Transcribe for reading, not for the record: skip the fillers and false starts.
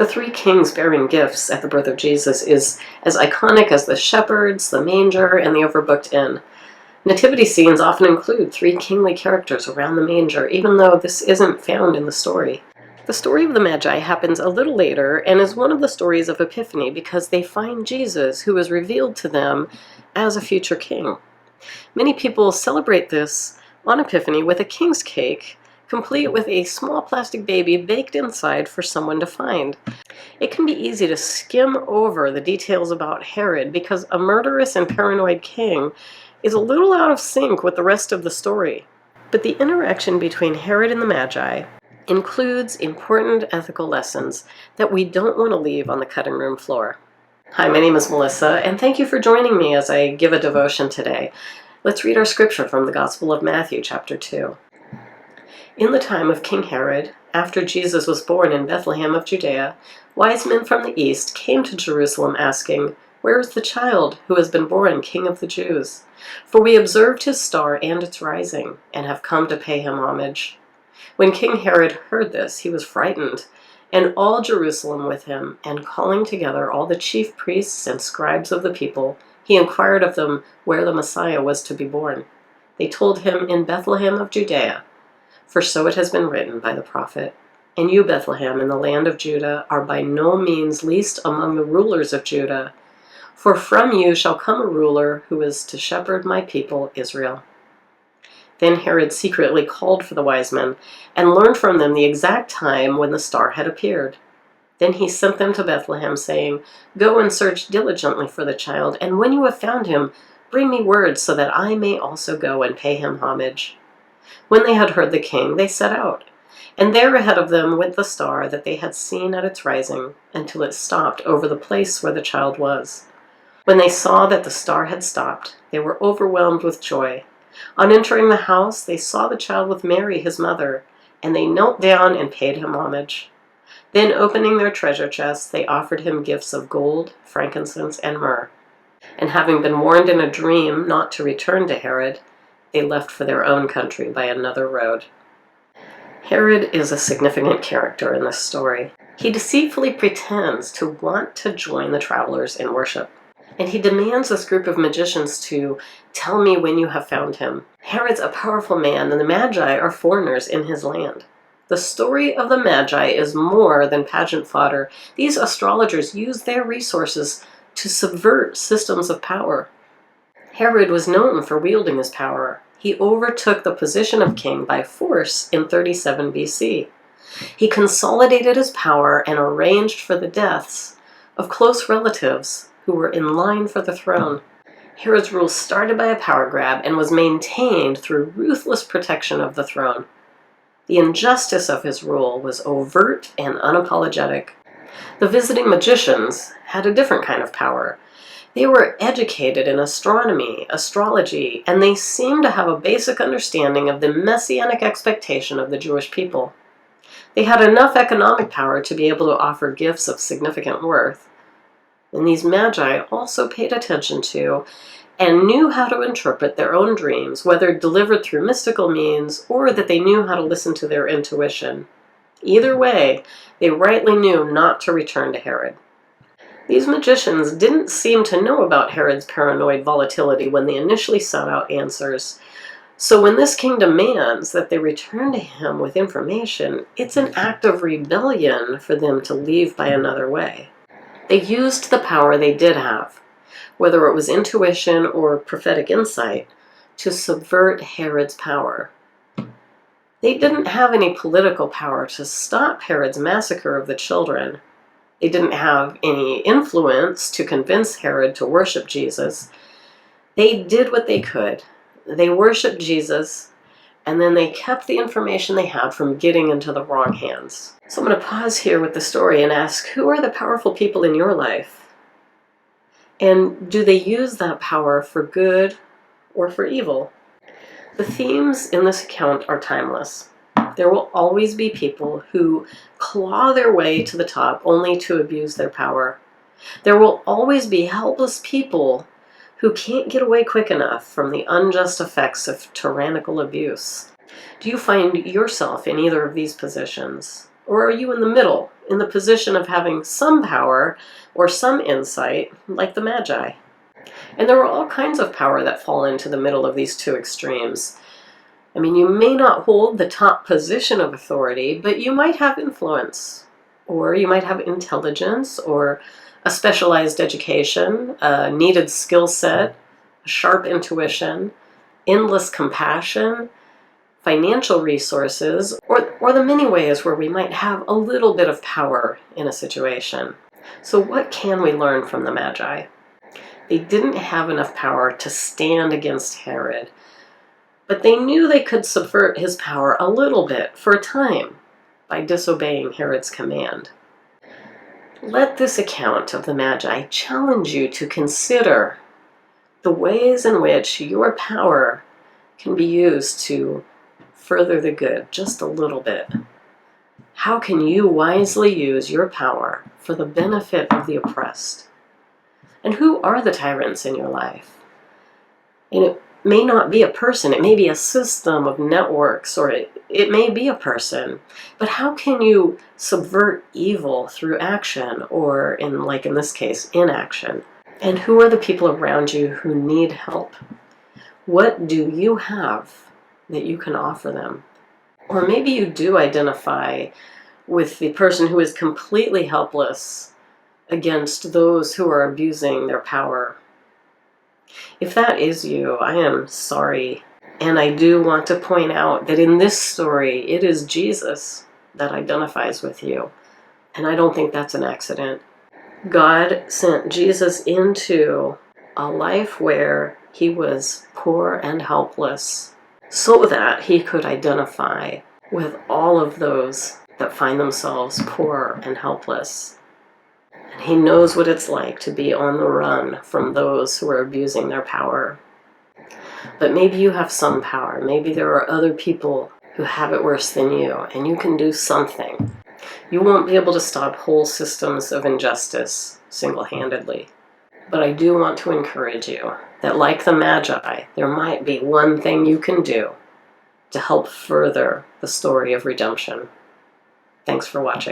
The three kings bearing gifts at the birth of Jesus is as iconic as the shepherds, the manger, and the overbooked inn. Nativity scenes often include three kingly characters around the manger, even though this isn't found in the story. The story of the Magi happens a little later and is one of the stories of Epiphany because they find Jesus, who is revealed to them as a future king. Many people celebrate this on Epiphany with a king's cake, complete with a small plastic baby baked inside for someone to find. It can be easy to skim over the details about Herod because a murderous and paranoid king is a little out of sync with the rest of the story. But the interaction between Herod and the Magi includes important ethical lessons that we don't want to leave on the cutting room floor. Hi, my name is Melissa, and thank you for joining me as I give a devotion today. Let's read our scripture from the Gospel of Matthew, chapter 2. In the time of King Herod, after Jesus was born in Bethlehem of Judea, wise men from the east came to Jerusalem asking, "Where is the child who has been born King of the Jews? For we observed his star and its rising, and have come to pay him homage." When King Herod heard this, he was frightened, and all Jerusalem with him, and calling together all the chief priests and scribes of the people, he inquired of them where the Messiah was to be born. They told him, "In Bethlehem of Judea. For so it has been written by the prophet, 'And you, Bethlehem, in the land of Judah, are by no means least among the rulers of Judah. For from you shall come a ruler who is to shepherd my people Israel.'" Then Herod secretly called for the wise men and learned from them the exact time when the star had appeared. Then he sent them to Bethlehem, saying, "Go and search diligently for the child, and when you have found him, bring me word so that I may also go and pay him homage." When they had heard the king, they set out, and there ahead of them went the star that they had seen at its rising, until it stopped over the place where the child was. When they saw that the star had stopped, they were overwhelmed with joy. On entering the house, they saw the child with Mary, his mother, and they knelt down and paid him homage. Then, opening their treasure chests, they offered him gifts of gold, frankincense, and myrrh. And having been warned in a dream not to return to Herod, they left for their own country by another road. Herod is a significant character in this story. He deceitfully pretends to want to join the travelers in worship, and he demands this group of magicians to tell me when you have found him. Herod's a powerful man, and the Magi are foreigners in his land. The story of the Magi is more than pageant fodder. These astrologers use their resources to subvert systems of power. Herod was known for wielding his power. He overtook the position of king by force in 37 BC. He consolidated his power and arranged for the deaths of close relatives who were in line for the throne. Herod's rule started by a power grab and was maintained through ruthless protection of the throne. The injustice of his rule was overt and unapologetic. The visiting magicians had a different kind of power. They were educated in astronomy, astrology, and they seemed to have a basic understanding of the messianic expectation of the Jewish people. They had enough economic power to be able to offer gifts of significant worth. And these Magi also paid attention to and knew how to interpret their own dreams, whether delivered through mystical means or that they knew how to listen to their intuition. Either way, they rightly knew not to return to Herod. These magicians didn't seem to know about Herod's paranoid volatility when they initially sought out answers. So when this king demands that they return to him with information, it's an act of rebellion for them to leave by another way. They used the power they did have, whether it was intuition or prophetic insight, to subvert Herod's power. They didn't have any political power to stop Herod's massacre of the children. They didn't have any influence to convince Herod to worship Jesus. They did what they could. They worshiped Jesus, and then they kept the information they had from getting into the wrong hands. So I'm going to pause here with the story and ask, who are the powerful people in your life? And do they use that power for good or for evil? The themes in this account are timeless. There will always be people who claw their way to the top only to abuse their power. There will always be helpless people who can't get away quick enough from the unjust effects of tyrannical abuse. Do you find yourself in either of these positions? Or are you in the middle, in the position of having some power or some insight, like the Magi. And there are all kinds of power that fall into the middle of these two extremes. I mean, you may not hold the top position of authority, but you might have influence, or you might have intelligence, or a specialized education, a needed skill set, a sharp intuition, endless compassion, financial resources, or the many ways where we might have a little bit of power in a situation. So what can we learn from the Magi? They didn't have enough power to stand against Herod, but they knew they could subvert his power a little bit for a time by disobeying Herod's command. Let this account of the Magi challenge you to consider the ways in which your power can be used to further the good just a little bit. How can you wisely use your power for the benefit of the oppressed? And who are the tyrants in your life? And it may not be a person, it may be a system of networks, or it may be a person. But how can you subvert evil through action, or in this case, inaction? And who are the people around you who need help? What do you have that you can offer them? Or maybe you do identify with the person who is completely helpless against those who are abusing their power. If that is you, I am sorry. And I do want to point out that in this story, it is Jesus that identifies with you. And I don't think that's an accident. God sent Jesus into a life where he was poor and helpless so that he could identify with all of those that find themselves poor and helpless. And he knows what it's like to be on the run from those who are abusing their power. But maybe you have some power. Maybe there are other people who have it worse than you, and you can do something. You won't be able to stop whole systems of injustice single-handedly. But I do want to encourage you that, like the Magi, there might be one thing you can do to help further the story of redemption. Thanks for watching.